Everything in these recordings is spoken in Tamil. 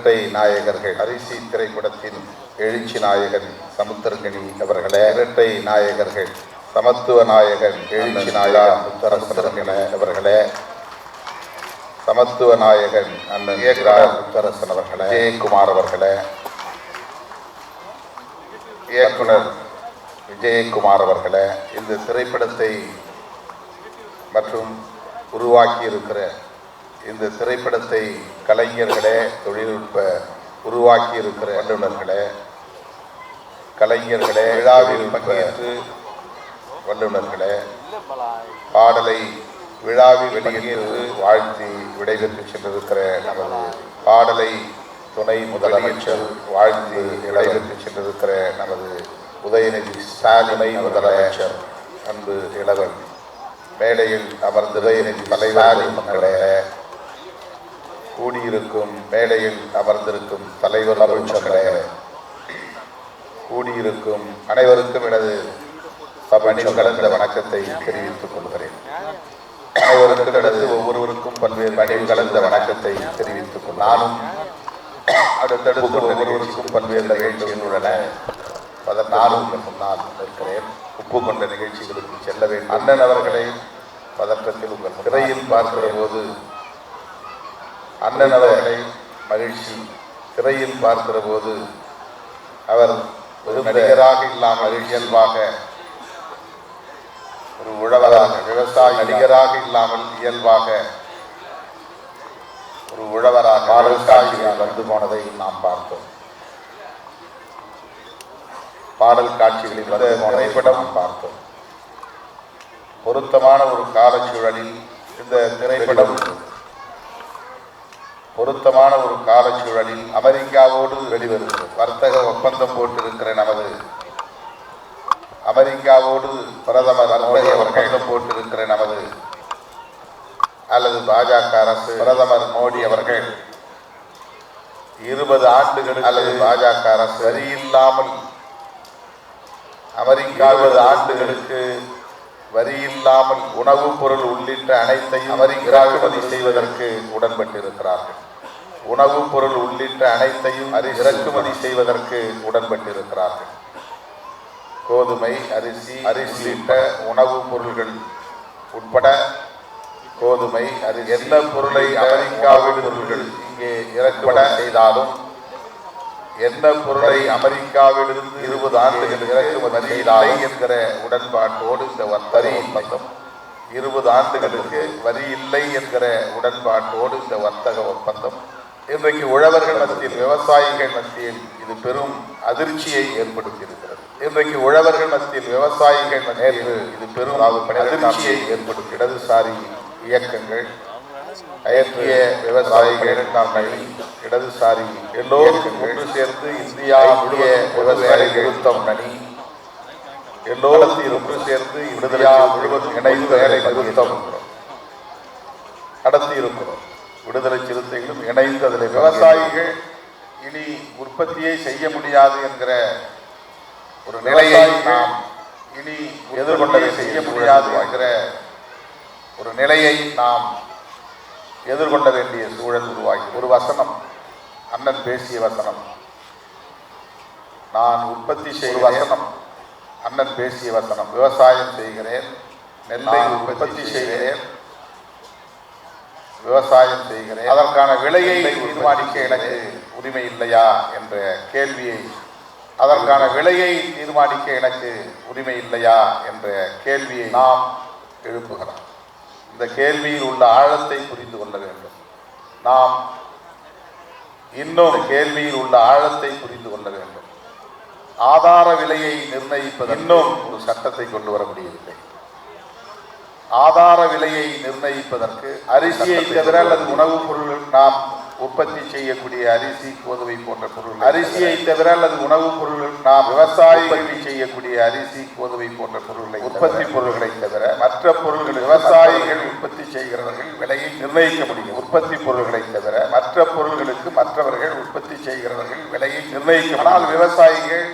இரட்டை நாயகர்கள் அரிசி திரைப்படத்தின் எழுச்சி நாயகன் சமுத்திரகனி அவர்களே, இரட்டை நாயகர்கள் சமத்துவ நாயகன் எழுச்சி நாயகன் முத்தரசன் அவர்களே, சமத்துவ நாயகன் அண்ணன் முத்தரசன் அவர்களே, ஜெயக்குமார் அவர்களே, இயக்குனர் விஜயகுமார் அவர்களே, இந்த திரைப்படத்தை மற்றும் உருவாக்கி இருக்கிற இந்த திரைப்படத்தை கலைஞர்களே, தொழில்நுட்ப உருவாக்கி இருக்கிற வல்லுநர்களே, கலைஞர்களே, விழாவில் பங்கேற்று வல்லுநர்களே, பாடலை விழாவில் வெளியேற்று வாழ்த்தி விடைபெற்று சென்றிருக்கிற நமது பாடலை துணை முதலமைச்சர் வாழ்த்தி விடைபெற்று சென்றிருக்கிற நமது உதயநிதி ஸ்டாலினை முதலமைச்சர் அன்பு இளவன், மேடையில் அமர்ந்த உதயநிதி தலைவர் மக்களே, கூடியிருக்கும் மேடையில் அமர்ந்திருக்கும் தலைவர் மக்களே, கூடியிருக்கும் அனைவருக்கும் எனது பணிவு கலந்த வணக்கத்தை தெரிவித்துக் கொள்கிறேன். அனைவருக்கும் எனது ஒவ்வொருவருக்கும் பல்வேறு பணிவு கலந்த வணக்கத்தை தெரிவித்துக் கொள். நானும் அடுத்தடுத்து ஒவ்வொருவருக்கும் பல்வேறு நிகழ்ச்சிகள் உள்ளன. நானும் முன்னால் இருக்கிறேன். உப்பு கொண்ட நிகழ்ச்சிகளுக்கு செல்ல வேண்டும். அண்ணன் அவர்களை பதற்றத்தில் உங்கள் திரையில் பார்க்கிற போது அண்ணன் அவர்களை மகிழ்ச்சி திரையில் பார்க்கிற போது அவர் ஒரு நடிகராக இல்லாமல் இயல்பாக ஒரு உழவராக, விவசாய நடிகராக இல்லாமல் இயல்பாக ஒரு உழவராக பாடல் காட்சிகள் வந்து போனதை நாம் பார்த்தோம். பாடல் காட்சிகளில் வந்து திரைப்படம் பார்த்தோம். பொருத்தமான ஒரு காலச்சூழலில் இந்த திரைப்படம் பொருத்தமான ஒரு காலச்சூழலில் அமெரிக்காவோடு வெளிவருகிறது. வர்த்தக ஒப்பந்தம் போட்டிருக்கிற நமது அமெரிக்காவோடு பிரதமர் மோடி ஒப்பந்தம் போட்டிருக்கிற நமது அல்லது பாஜக அரசு பிரதமர் மோடி அவர்கள் 20 ஆண்டுகள் அல்லது பாஜக அரசு வரியில்லாமல் அமெரிக்கா 20 ஆண்டுகளுக்கு வரியில்லாமல் உணவுப் பொருள் உள்ளிட்ட அனைத்தையும் இறக்குமதி செய்வதற்கு உடன்பட்டிருக்கிறார்கள். உணவுப் பொருள் உள்ளிட்ட அனைத்தையும் இறக்குமதி செய்வதற்கு உடன்பட்டிருக்கிறார்கள். கோதுமை, அரிசி உள்ளிட்ட உணவுப் பொருள்கள் உட்பட கோதுமை, அரிசி எந்த பொருளை அமெரிக்காவில் பொருள்கள் இங்கே இறக்குமதி செய்தாலும், எந்த பொருளை அமெரிக்காவிலிருந்து 20 ஆண்டுகள் இறக்குமதி செய்தாலும் என்கிற உடன்பாட்டோடு இந்த வரி ஒப்பந்தம் 20 ஆண்டுகளுக்கு வரி இல்லை என்கிற உடன்பாட்டோடு இந்த வர்த்தக ஒப்பந்தம் இன்றைக்கு உழவர்கள் மத்தியில், விவசாயிகள் மத்தியில் இது பெரும் அதிர்ச்சியை ஏற்படுத்தியிருக்கிறது. இன்றைக்கு உழவர்கள் மத்தியில், விவசாயிகள் மத்தியில் இது பெரும் அதிர்ச்சியை ஏற்படுத்தி இடதுசாரி இயக்கங்கள், ஐக்கிய விவசாயிகள் இடதுசாரி எல்லோரும் ஒன்று சேர்ந்து இந்தியா முழுவ விவசாய நிறுத்தம் அணி எல்லோரும் ஒன்று சேர்ந்து இந்தியா முழுவதும் இணைந்து வேலை நிறுத்தம் நடத்தி இருக்கிறோம். விடுதலை சிறுத்தைகளும் இணைந்து அதில் விவசாயிகள் இனி உற்பத்தியை செய்ய முடியாது என்கிற ஒரு நிலையை நாம் இனி எதிர்கொண்டதை செய்ய முடியாது என்கிற ஒரு நிலையை நாம் எதிர்கொள்ள வேண்டிய சூழல் உருவாகி ஒரு வசனம், அண்ணன் பேசிய வசனம், நான் உற்பத்தி செய்யும் வசனம், அண்ணன் பேசிய வசனம், விவசாயம் செய்கிறேன், நெல்லை உற்பத்தி செய்கிறேன், விவசாயம் செய்கிறேன், அதற்கான விலையை தீர்மானிக்க எனக்கு உரிமை இல்லையா என்ற கேள்வியை, அதற்கான விலையை தீர்மானிக்க எனக்கு உரிமை இல்லையா என்ற கேள்வியை நாம் எழுப்புகிறோம். இந்த கேள்வியில் உள்ள ஆழத்தை புரிந்து கொள்ள வேண்டும். நாம் இன்னும் கேள்வியில் உள்ள ஆழத்தை புரிந்து கொள்ள வேண்டும். ஆதார விலையை நிர்ணயிப்பது இன்னும் ஒரு சட்டத்தை கொண்டு வர முடியவில்லை. ஆதார விலையை நிர்ணயிப்பதற்கு அரிசியை தவிர அல்லது உணவுப் பொருள்கள் நாம் உற்பத்தி செய்யக்கூடிய அரிசி, கோதுமை போன்ற பொருள், அரிசியை தவிர அல்லது உணவுப் பொருள்கள் நாம் விவசாயிகள் செய்யக்கூடிய அரிசி, கோதுமை போன்ற பொருள்களை உற்பத்தி பொருள்களை தவிர மற்ற பொருள்கள் விவசாயிகள் உற்பத்தி செய்கிறவர்கள் விலையை நிர்ணயிக்க முடியும். உற்பத்தி பொருள்களை தவிர மற்ற பொருள்களுக்கு மற்றவர்கள் உற்பத்தி செய்கிறவர்கள் விலையை நிர்ணயிக்க. ஆனால் விவசாயிகள்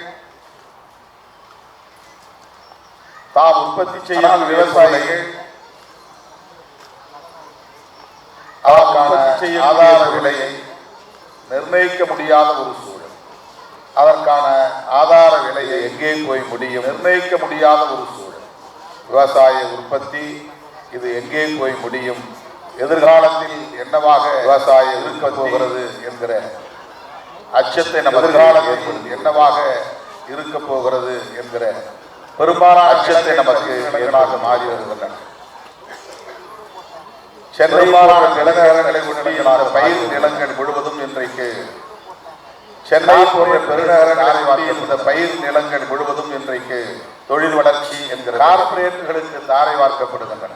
தாம் உற்பத்தி செய்யாத விவசாயிகள் அதற்கான ஆதார விலையை நிர்ணயிக்க முடியாத ஒரு சூழல். அதற்கான ஆதார விலையை எங்கே போய் முடியும்? நிர்ணயிக்க முடியாத ஒரு சூழல். விவசாய உற்பத்தி இது எங்கே போய் முடியும்? எதிர்காலத்தில் என்னவாக விவசாயம் இருக்க போகிறது என்கிற அச்சத்தை நம்ம எதிர்காலத்தில் என்னவாக இருக்க போகிறது என்கிற பெரும்பாலான அச்சத்தை நமக்கு எதிராக மாறி வருகின்றன. சென்னை நிலநகரங்களை ஒட்டி பயிர் நிலங்கள் முழுவதும் இன்றைக்கு சென்னை போன்ற பெருநகரங்களை ஒட்டியிருந்த பயிர் நிலங்கள் முழுவதும் இன்றைக்கு தொழில் வளர்ச்சி என்கிற கார்பரேட்டுகளுக்கு தாரை வார்க்கப்படுகின்றன.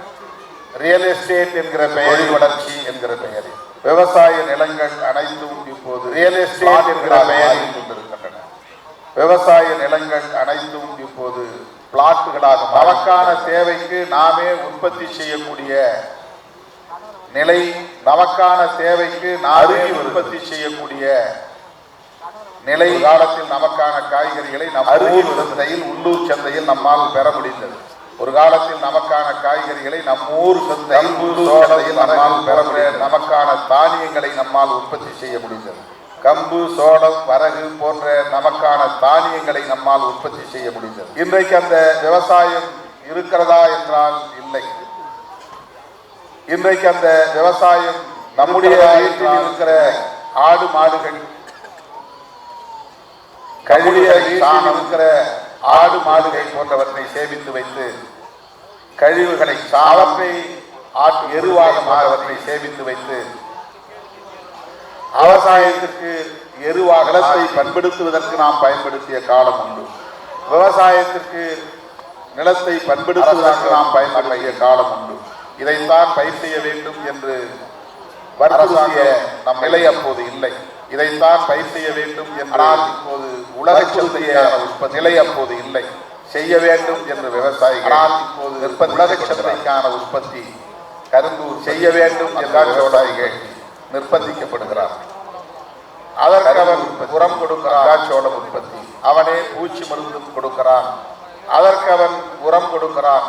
ரியல் எஸ்டேட் என்கிற பெயரில் வளர்ச்சி என்கிற பெயரில் விவசாய நிலங்கள் அனைத்தும் இப்போது ரியல் எஸ்டேட் என்கிற பெயரில் கொண்டிருக்கின்றன. விவசாய நிலங்கள் அனைத்தும் இப்போது பிளாட்டுகளாக நமக்கான தேவைக்கு நாமே உற்பத்தி செய்யக்கூடிய நிலை, நமக்கான தேவைக்கு நாமே உற்பத்தி செய்யக்கூடிய நிலை. காலத்தில் நமக்கான காய்கறிகளை நம் அருகில் சந்தையில் உள்ளூர் சந்தையில் நம்மால் பெற முடிந்தது. ஒரு காலத்தில் நமக்கான காய்கறிகளை நம்மூர் சந்தையில் உள்ளூர் சந்தையில் நம்மால் பெற முடியாது. நமக்கான தானியங்களை நம்மால் உற்பத்தி செய்ய முடிந்தது. கம்பு, சோளம், வரகு போன்ற நமக்கான தானியங்களை நம்மால் உற்பத்தி செய்ய முடிந்தது. இன்றைக்கு அந்த விவசாயம் இருக்கிறதா என்றால் இல்லை. இன்றைக்கு அந்த விவசாயம் நம்முடைய வீட்டில் இருக்கிற ஆடு மாடுகள் கழிவுடைய சாணம் இருக்கிற ஆடு மாடுகள் போன்றவற்றை சேமித்து வைத்து கழிவுகளை சாலத்தை ஆட்டு எருவாக மாறவற்றை சேமித்து வைத்து விவசாயத்திற்கு எருவாக நிலத்தை பண்படுத்துவதற்கு நாம் பயன்படுத்திய காலம் உண்டு. விவசாயத்திற்கு நிலத்தை பண்படுத்துவதற்கு நாம் பயன்படுத்திய காலம் உண்டு. இதைத்தான் பயிர் செய்ய வேண்டும் என்று வற்புறுத்திய நம் நிலை அப்போது இல்லை. இதைத்தான் பயிர் செய்ய வேண்டும் என்றால் இப்போது உலக சந்தைய நிலை அப்போது இல்லை. செய்ய வேண்டும் என்று விவசாயிகள் இப்போது உலக சந்தைக்கான உற்பத்தி கரும்பு செய்ய வேண்டும் என்றால் விவசாயிகள் நிர்பந்திக்கப்படுகிறார். அதற்கு அவன் உரம் கொடுக்கிறான். சோளம் உற்பத்தி அவனே பூச்சி மருந்தும் கொடுக்கிறான். அதற்கு அவன் உரம் கொடுக்கிறான்.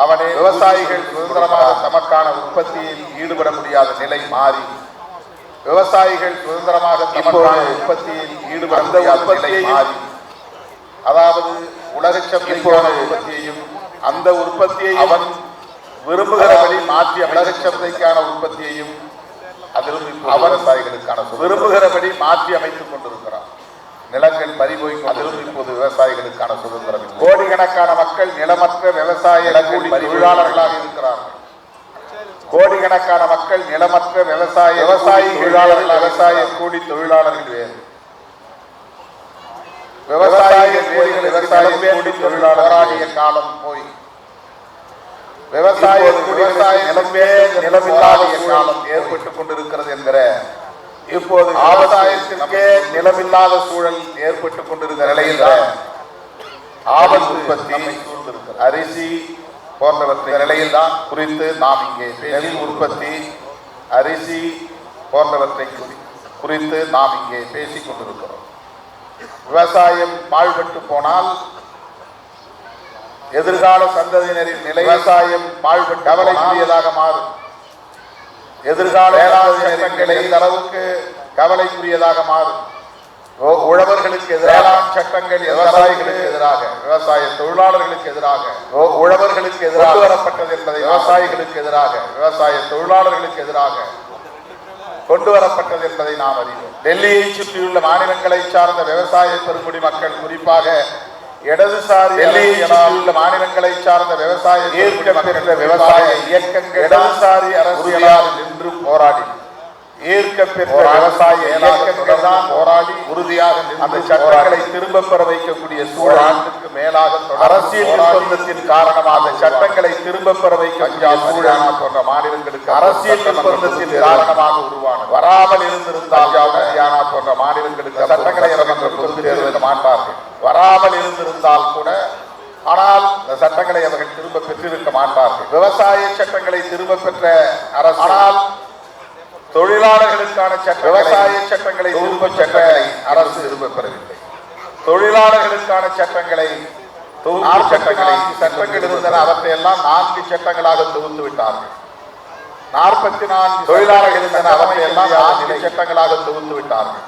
அவனே விவசாயிகள் சுதந்திரமாக தமக்கான உற்பத்தியில் ஈடுபட முடியாத நிலை மாறி விவசாயிகள் சுதந்திரமாக தமக்கான உற்பத்தியில் ஈடுபட முடியாத நிலை மாறி, அதாவது உலக சந்தைக்கான உற்பத்தியையும் அந்த உற்பத்தியை அவன் விரும்புகிறபடி மாற்றிய உலக சந்தைக்கான உற்பத்தியையும் அதிலும் விவசாயிகளுக்கான விரும்புகிறபடி மாற்றி அமைத்துக் கொண்டிருக்கிறார். நிலங்கள் பறிபோய் அதிலும் இப்போது விவசாயிகளுக்கான சுதந்திரம். கோடிக்கணக்கான மக்கள் நிலமற்ற விவசாய தொழிலாளர்களாக இருக்கிறார்கள். கோடிக்கணக்கான மக்கள் நிலமற்ற விவசாய தொழிலாளர்கள், விவசாய கூலி தொழிலாளர்கள் வேறு. விவசாய கூலி தொழிலாளர் போராடிய காலம் போய் விவசாய நிலமில்லாத காலம் ஏற்பட்டுக் கொண்டிருக்கிறது என்கிற இப்போது விவசாயத்திற்கே நிலமில்லாத சூழல் ஏற்பட்டுக் கொண்டிருக்கிற நிலையில் ஆபத்து உற்பத்தி அரிசி போன்றவற்றை நிலையில் தான் குறித்து நாம் இங்கே நெல் உற்பத்தி அரிசி போன்றவற்றை குறித்து நாம் இங்கே பேசிக் கொண்டிருக்கிறோம். விவசாயம் பாழ்பட்டு போனால் எதிர்கால சந்ததியினரின் நிலை விவசாயம் பாழ்பட்டு கவலைக்குரியதாக மாறும். எதிர்கால சட்டங்களை இந்த அளவுக்கு கவலைக்குரியதாக மாறும். உழவர்களுக்கு எதிராக சட்டங்கள் விவசாயிகளுக்கு எதிராக, விவசாய தொழிலாளர்களுக்கு எதிராக, உழவர்களுக்கு எதிராக வரப்பட்டது என்பதை விவசாயிகளுக்கு எதிராக, விவசாய தொழிலாளர்களுக்கு எதிராக கொண்டு வரப்பட்டது என்பதை நாம் அறிவோம். டெல்லியை சுற்றியுள்ள மாநிலங்களை சார்ந்த விவசாய பெருங்குடி மக்கள், குறிப்பாக இடதுசாரி உள்ள மாநிலங்களை சார்ந்த விவசாய ஏற்கப்பெற்ற விவசாய இயக்கங்கள் இடதுசாரி அரசியலால் நின்று போராடி ஏற்கப்பெற்ற விவசாய இயக்கங்கள் தான் போராடி உறுதியாக அந்த சட்டங்களை திரும்ப பெற வைக்கக்கூடிய சூழல் ஆண்டுக்கு மேலாக அரசியல் நிர்பந்தத்தின் காரணமாக சட்டங்களை திரும்ப பெற வைக்கக்கூடிய சூழல் போன்ற மாநிலங்களுக்கு அரசியல் நிர்பந்தத்தின் காரணமாக உருவான வராமல் இருந்திருந்தால் ஹரியானா போன்ற மாநிலங்களுக்கு சட்டங்களை பொது தேர்தல் மாட்டார்கள். வராமல் இருந்திருந்தால் கூட ஆனால் இந்த சட்டங்களை அவர்கள் திரும்ப பெற்றிருக்க மாட்டார்கள். விவசாய சட்டங்களை திரும்ப பெற்ற அரசு, ஆனால் தொழிலாளர்களுக்கான விவசாய சட்டங்களை திரும்ப சட்டங்களை அரசு திரும்ப பெறவில்லை. தொழிலாளர்களுக்கான சட்டங்களை சட்டங்கள் இருந்தன, அவற்றை எல்லாம் 4 சட்டங்களாக தொகுத்து விட்டார்கள். 44 தொழிலாளர்கள் அவற்றை எல்லாம் 4 சட்டங்களாக தொகுத்து விட்டார்கள்.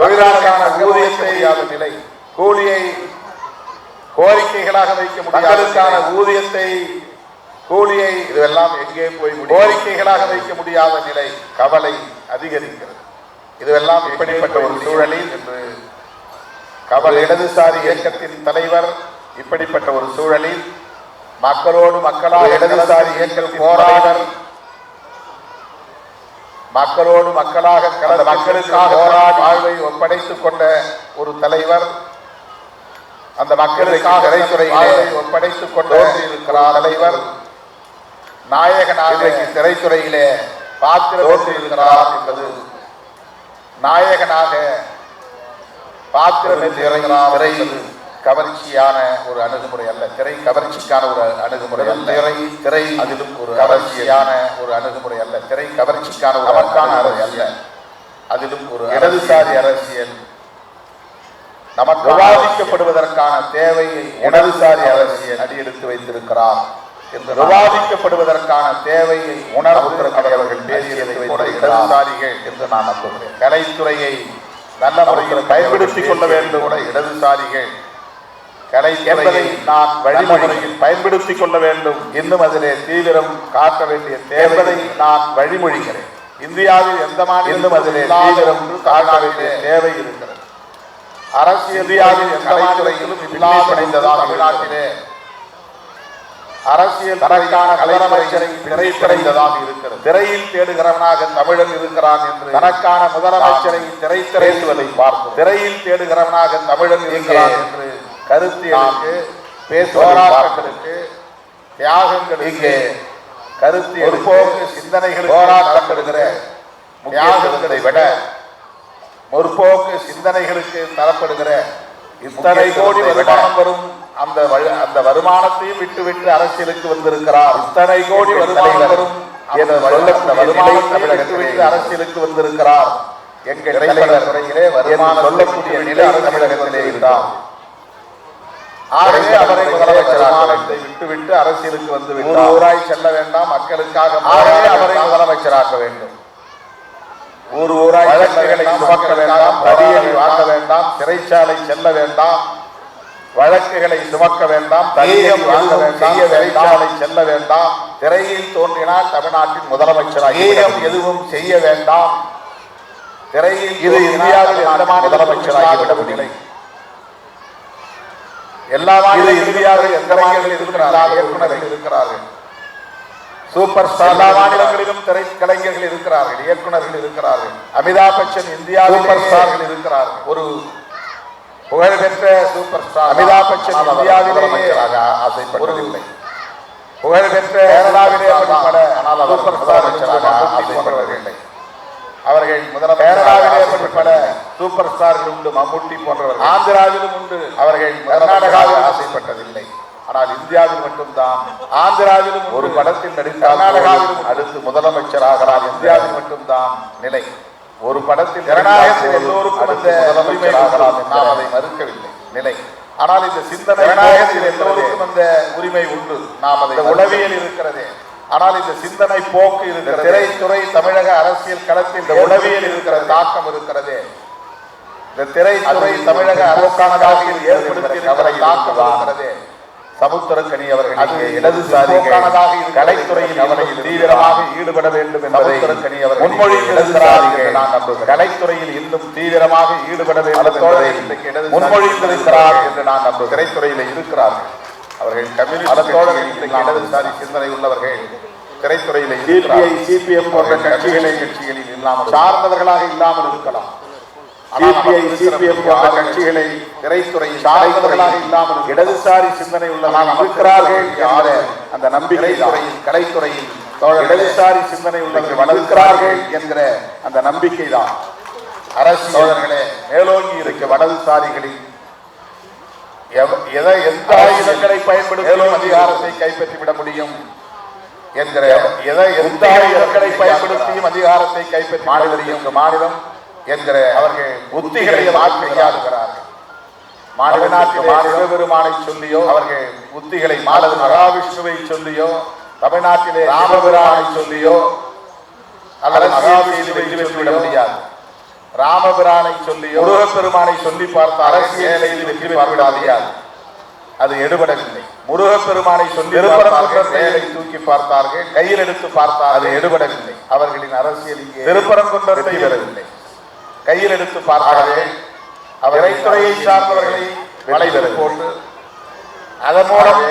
தொழிலாளர்களான ஊதியத்தை நிலை, கூலியை கோரிக்கைகளாக வைக்க முடியாத ஊதியத்தை, கூலியை இதுவெல்லாம் எங்கே போய் கோரிக்கைகளாக வைக்க முடியாத நிலை, கவலை அதிகரிக்கிறது. இதுவெல்லாம் இப்படிப்பட்ட ஒரு சூழலில் என்று கவலை இடதுசாரி இயக்கத்தின் தலைவர் இப்படிப்பட்ட ஒரு சூழலில் மக்களோடு மக்களாக இடதுசாரி இயக்கத்தின் போராடர் மக்களோடு மக்களாக கலந்த மக்களுக்காக போராடி வாழ்வை ஒப்படைத்துக் கொண்ட ஒரு தலைவர், அந்த மக்களுக்காக திரைத்துறையை ஒப்படைத்துக் கொண்டு இருக்கிறார் தலைவர், நாயகனாக திரைத்துறையிலே பாத்திரம் இருக்கிறார் என்பது, நாயகனாக பாத்திரம் திரையில் கவர்ச்சியான ஒரு அணுகுமுறை அல்ல, திரை கவர்ச்சிக்கான ஒரு அணுகுமுறை அல்ல, திரை அதிலும் ஒரு கவர்ச்சியான ஒரு அணுகுமுறை அல்ல, திரை கவர்ச்சிக்கான ஒரு அவர்க்கான அறை அல்ல, அதிலும் ஒரு இடதுசாரி அரசியல் நமக்கு விவாதிக்கப்படுவதற்கான தேவையை இடதுசாரி அரசியல் அடியெடுத்து வைத்திருக்கிறார் என்று விவாதிக்கப்படுவதற்கான தேவையை உணர்வு அவர்கள் பேசியதை கூட இடதுசாரிகள் என்று நான் நம்புகிறேன். கலைத்துறையை நல்ல முறையில் பயன்படுத்திக் கொள்ள வேண்டும் கூட இடதுசாரிகள் கலைத்துறையை நான் வழிமுறையில் பயன்படுத்திக் கொள்ள வேண்டும், இன்னும் அதிலே தீவிரம் காட்ட வேண்டிய தேவையை நான் வழிமொழிகிறேன். இந்தியாவில் எந்த மாநிலம் அதிலே தீவிரம் காட்ட வேண்டிய தேவை இருக்கிறது. அரசியல் இந்தியாவில் எந்த மாநிலத்திலும் இல்லாமடைந்ததாக தமிழ்நாட்டிலே அரசியல் தனக்கான முதலமைச்சரை திரைத்துறைந்ததாக இருக்கிறது. திரையில் தேடுகிறவனாக தமிழன் இருக்கிறான் என்று தனக்கான முதலமைச்சரை திரைத்துறைவதை பார்க்கும். திரையில் தேடுகிறவனாக தமிழன் இருக்கிறான் என்று கருத்தியலுக்கு போராட்டங்களுக்கு தியாகங்களுக்கு கருத்தியலுக்கு சிந்தனைகள் போராட்டப்படுகிற தியாகங்களை விட முற்போக்கு சிந்தனைகளுக்கு தரப்படுகிற இத்தனை கோடி வருமானம் வரும் அந்த வருமானத்தையும் விட்டுவிட்டு அரசியலுக்கு வந்திருக்கிறார். இத்தனை கோடி வருமானம் வரும் வருமானத்தை விட்டு அரசியலுக்கு வந்திருக்கிறார். எங்கள் துறையிலே வருமானம் சொல்லக்கூடிய நிலை தமிழகத்திலே இருந்தார். ஆகவே அவரை முதலமைச்சராகத்தை விட்டுவிட்டு அரசியலுக்கு வந்து ஊராய் செல்ல வேண்டாம், மக்களுக்காக அவரை முதலமைச்சராக்க வேண்டும். ஊராய் வழக்குகளை சுமக்க வேண்டாம், தடியடி வாங்க வேண்டாம், சிறைச்சாலை செல்ல வேண்டாம், வழக்குகளை சுமக்க வேண்டாம், தடியடி வாங்க வேண்டாம், சிறைச்சாலை செல்ல வேண்டாம், திரையில் தோன்றினால் தமிழ்நாட்டின் முதலமைச்சராக எதுவும் செய்ய வேண்டாம், திரையில் இது இந்தியாவில் எந்த முதலமைச்சராகிவிட முடியலை. எல்லா இந்தியாவில் எந்த மாநிலங்களில் இருக்கிறார்கள், சூப்பர் ஸ்டார் எல்லா மாநிலங்களிலும் திரை கலைஞர்கள் இருக்கிறார்கள், இயக்குநர்கள் இருக்கிறார்கள். அமிதாப் பச்சன் இந்தியா சூப்பர் ஸ்டார்கள் இருக்கிறார்கள். ஒரு புகழ்பெற்ற சூப்பர் ஸ்டார் அமிதாப் பச்சன் இந்தியாவிலே ஆசைப்படவில்லை. புகழ்பெற்ற கேரளாவிலே பல சூப்பர் ஸ்டார் ஆசைப்படுவதில்லை. அவர்கள் கேரளாவிலே பல சூப்பர் ஸ்டார்கள் உண்டு, மம்முட்டி போன்றவர்கள். ஆந்திராவிலும் உண்டு, அவர்கள் கர்நாடகாவில் ஆசைப்பட்டதில்லை. ஆனால் இந்தியாவில் மட்டும்தான், ஆந்திராவிலும் ஒரு படத்தில் நடித்த கர்நாடகாவிலும் அடுத்து முதலமைச்சராகிறார். இந்தியாவில் மட்டும்தான் நிலை. ஒரு படத்தில் ஜனநாயகத்தில் எல்லோருக்கும் முதலமைச்சராகலாம், நாம் அதை மறுக்கவில்லை நிலை. ஆனால் இந்த சிந்தனை ஜனநாயகத்தில் எல்லோருக்கும் அந்த உரிமை உண்டு, நாம் அதை உளவியல் இருக்கிறதே. ஆனால் இந்த சிந்தனை போக்கு இருக்கிற திரைத்துறை தமிழக அரசியல் களத்தில் இந்த உளவியல் இருக்கிற தாக்கம் இருக்கிறதே. இந்த திரைத்துறை தமிழக அரசாங்கமாக ஏற்படுத்தி தாக்கம் இருக்கிறதே. சமுத்திரக்கனி அவர்கள் இடதுசாரிக்கானதாக கலைத்துறையில் அவர்கள் தீவிரமாக ஈடுபட வேண்டும் என்பதை முன்மொழிந்திருக்கிறார்கள். நான் நம்புகிறேன் கலைத்துறையில் இன்னும் தீவிரமாக ஈடுபட வேண்டும் முன்மொழிந்திருக்கிறார் என்று நான் நம்புகிறேன். திரைத்துறையில் இருக்கிறார்கள் அவர்கள் கம்யூனிஸ்ட் இடதுசாரி சிந்தனை உள்ளவர்கள். திரைத்துறையில் சிபிஐ சிபிஎம் போன்ற கட்சிகளில் இல்லாமல் சார்ந்தவர்களாக இல்லாமல் இருக்கலாம். சிபிஐ சிபிஎம் போன்ற கட்சிகளை திரைத்துறை சார்ந்தவர்களாக இல்லாமல் இடதுசாரி சிந்தனை உள்ளவர்கள் இருக்கிறார்கள் என்ற அந்த நம்பிக்கை கலைத்துறையில் இடதுசாரி சிந்தனை உள்ளவர்கள் இருக்கிறார்கள் என்கிற அந்த நம்பிக்கை தான் அரசியல்களே மேலோங்கி இருக்க வலதுசாரிகளின் எந்த ஆயுதங்களை பயன்படுத்தி அதிகாரத்தை கைப்பற்றிவிட முடியும் என்கிற எந்த ஆயுதங்களை பயன்படுத்தியும் அதிகாரத்தை கைப்பற்றி மாநிலம் மாநிலம் என்கிற அவர்கள் உத்திகளை கையாளுகிறார்கள். மாநில நாட்டில் சிவபெருமானை சொல்லியோ அவர்கள் உத்திகளை மகாவிஷ்ணுவை சொல்லியோ தமிழ்நாட்டிலே ராமபிரானை சொல்லியோ அல்லது மகாவீரில் வெற்றி பெற்றுவிட முடியாது. ராமபிரானை சொல்லியோ முருகப்பெருமானை சொல்லி பார்த்த அரசியலை வெற்றி பெற்றுவிட முடியாது. அது எடுபடவில்லை. முருகப்பெருமானை சொல்லி செயலை தூக்கி பார்த்தார்கள், கையில் எடுத்து பார்த்தார், அது எடுபடவில்லை. அவர்களின் அரசியலில் திருப்பரங்குன்றத்தை பெறவில்லை. கையில் எடுத்து பார்த்தார்கள். திரைத்துறையை சார்ந்தவர்களை வளைவெறி போட்டு அதன் மூலம்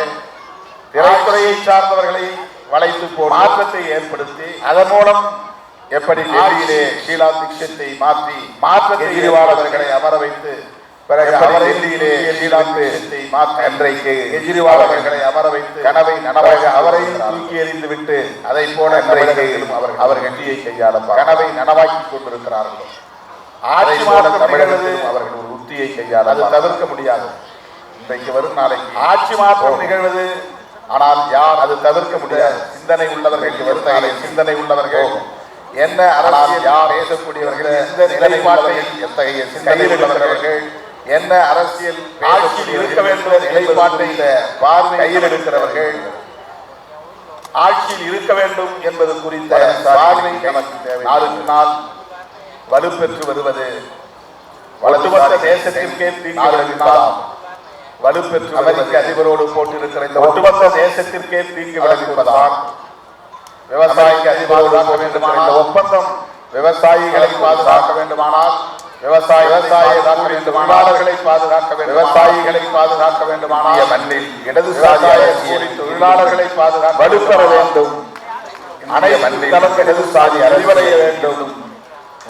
திரைத்துறையை சார்ந்தவர்களை வளைத்து போட்டு மாற்றத்தை ஏற்படுத்தி அதன் மூலம் எப்படி டெல்லியிலே ஷீலா தீட்சித்தை மாற்றி கெஜ்ரிவாலர்களை அமர வைத்து பிறகு அவர் டெல்லியிலே ஷீலா தீட்சித்தை மாற்றி இன்றைக்கு கெஜ்ரிவாலர்களை அமர வைத்து கனவை நனவாக அவரையும் தூக்கி எறிந்து விட்டு அதை போல அவர் கட்சியை கையாள கனவை நனவாக்கி கொண்டிருக்கிறார்கள். ஆட்சி மாற்றம் நிகழ்வது அவர்கள் ஒரு உத்தியை கையாள அது தவிர்க்க முடியாது. இன்றைக்கு வரும் நாளைக்கு ஆட்சி மாற்றம் நிகழ்வது, ஆனால் யார் அது தவிர்க்க முடியாது. சிந்தனை உள்ளவர்கள் வரும் சிந்தனை உள்ளவர்கள் என்ன அரசியல் யார் பேசக்கூடியவர்கள் எந்த நிலைப்பாட்டை எத்தகைய சிந்தனையில் உள்ளவர்கள் என்ன அரசியல் ஆட்சியில் இருக்க வேண்டும் நிலைப்பாட்டை பார்வை கையில் இருக்கிறவர்கள் ஆட்சியில் இருக்க வேண்டும் என்பது குறித்த பார்வை நமக்கு தேவை. நாளுக்கு நாள் வலுப்பெற்று வருவது ஒட்டுமொத்த தேசத்திற்கே தீங்கு. வலுப்பெற்று அமெரிக்க அதிபரோடு போட்டிருக்கிற இந்த ஒட்டுமொத்த தேசத்திற்கே தீங்கு விளைவிப்பதால் விவசாயிக்கு அதிபராக வேண்டுமானால் ஒப்பந்தம் விவசாயிகளை பாதுகாக்க வேண்டுமானால் தொழிலாளர்களை பாதுகாக்க வேண்டும். விவசாயிகளை பாதுகாக்க வேண்டுமானால் மண்ணில் இடதுசாரி தொழிலாளர்களை பாதுகாக்க வலுப்பெற வேண்டும். அனைத்து தளங்கள் இடதுசாரி அறிவடைய வேண்டும்.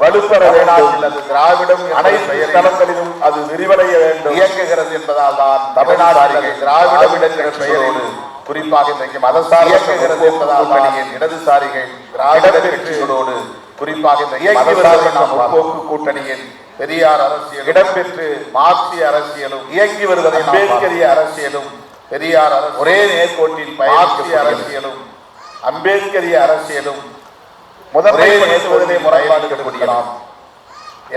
வலுப்பெற வேண்டாம். திராவிடம் அனைத்து தளங்களிலும் அது விரிவடைய வேண்டும் இயங்குகிறது என்பதால் தான் தமிழ்நாடு திராவிடம் என்கிற பெயரோடு குறிப்பாக இன்றைக்கு மதசார் இயங்குகிறது என்பதால் இடதுசாரிகள் திராவிட கட்சிகளோடு குறிப்பாக முற்போக்கு கூட்டணியின் பெரியார் அரசியல் இடம்பெற்று மார்க்சிய அரசியலும் இயங்கி வருவதை அம்பேத்கரிய அரசியலும் பெரியார் ஒரே நேர்கோட்டில் மார்க்சிய அரசியலும் அம்பேத்கரிய அரசியலும் முதன்மைப்படுத்துவதிலே முறைப்பாடு முடியலாம்.